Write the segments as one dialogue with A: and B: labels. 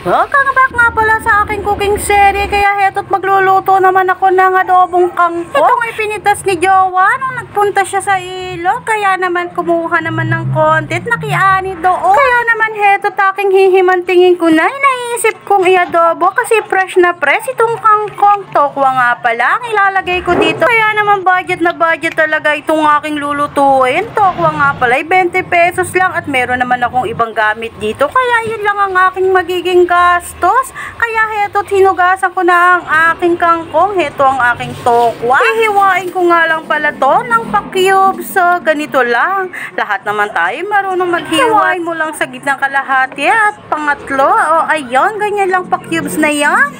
A: Welcome back nga pala sa aking cooking series. Kaya heto't magluluto naman ako ng adobong kangkong. Itong ipinitas ni Jowa nung nagpunta siya sa ilog. Kaya naman kumuha naman ng konti at nakiani doon. Kaya naman heto't aking hihimantingin ko na. Naisip kong iadobo kasi fresh na fresh itong kangkong. Tokwa nga pala ang ilalagay ko dito. Kaya naman budget na budget talaga itong aking lulutuin. Tokwa nga pala 20 pesos lang at meron naman akong ibang gamit dito. Kaya yun lang ang aking magiging gastos. Kaya heto't hinugasan ko na ang aking kangkong. Heto ang aking tokwa. Hihiwain ko nga lang pala to ng pa-cube. So ganito lang. Lahat naman tayo marunong maghiway mo lang sa gitnang kalahati at pangatlo. O ayun, ganyan lang pa-cubes na yan.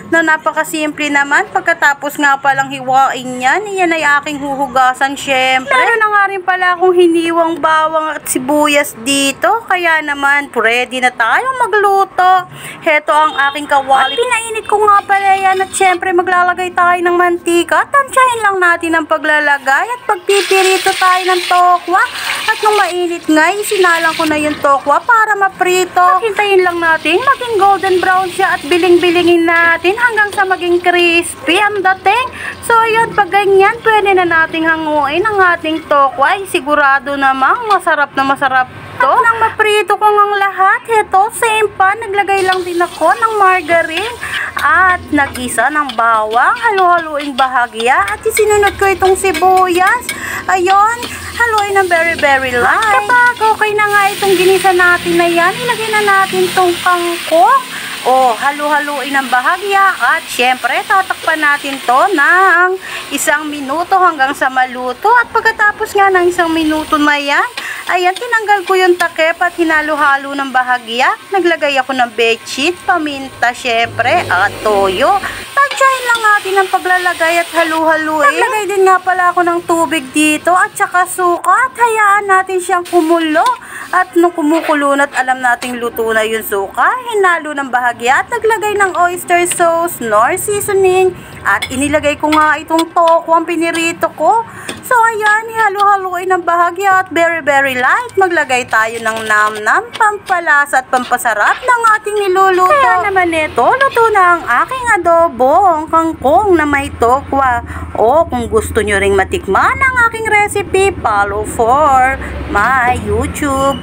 A: Na napakasimple naman. Pagkatapos nga palang hiwain yan, yan ay aking huhugasan syempre. Meron na nga rin pala akong hiniwang bawang at sibuyas dito. Kaya naman, ready na tayo magluto. Heto ang aking kawali. At pinainit ko nga pala yan at syempre maglalagay tayo ng mantika. Tansyahin lang natin ang paglalagay at pagpipirito tayo ng tokwa. At nung mainit nga, isinalang ko na yung tokwa para maprito. Hintayin lang natin maging golden brown siya at biling-bilingin natin hanggang sa maging crispy ang dating. So ayun, pag ganyan, pwede na nating hanguin ang ating tokwa. Sigurado namang masarap na masarap to. At nang maprito ko ngang lahat, heto, same pa, naglagay lang din ako ng margarine at nag-isa ng bawang, halo-haluing bahagya at isinunod ko itong sibuyas. Ayun, haluin ng very light. Kapag okay na nga itong ginisa natin na yan, ilagay na natin itong kangkong. O, halu-haluin ng bahagya at syempre tatakpan natin to ng 1 minuto hanggang sa maluto. At pagkatapos nga ng 1 minuto na yan, ayan, tinanggal ko yung takip at hinalo-halo ng bahagya. Naglagay ako ng bechin, paminta syempre at toyo. Tansyahin lang natin ang paglalagay at halu-haluin. Naglagay din nga pala ako ng tubig dito at saka suka at hayaan natin siyang kumulo. At nung kumukulo at alam nating luto na yung suka, hinalo ng bahagya at naglagay ng oyster sauce, nor seasoning at inilagay ko nga itong tokwang pinirito ko. So ayan, ihalo-haluin ng bahagya at very light. Maglagay tayo ng nam-nam, pampalasa at pampasarap ng ating niluluto. Kaya naman ito, luto na ang aking adobo, ang kangkong na may tokwa. O kung gusto nyo ring matikman ang aking recipe, follow for my YouTube.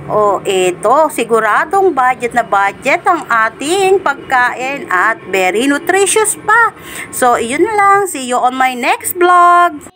A: O eto, siguradong budget na budget ang ating pagkain at very nutritious pa. So, yun lang. See you on my next vlog.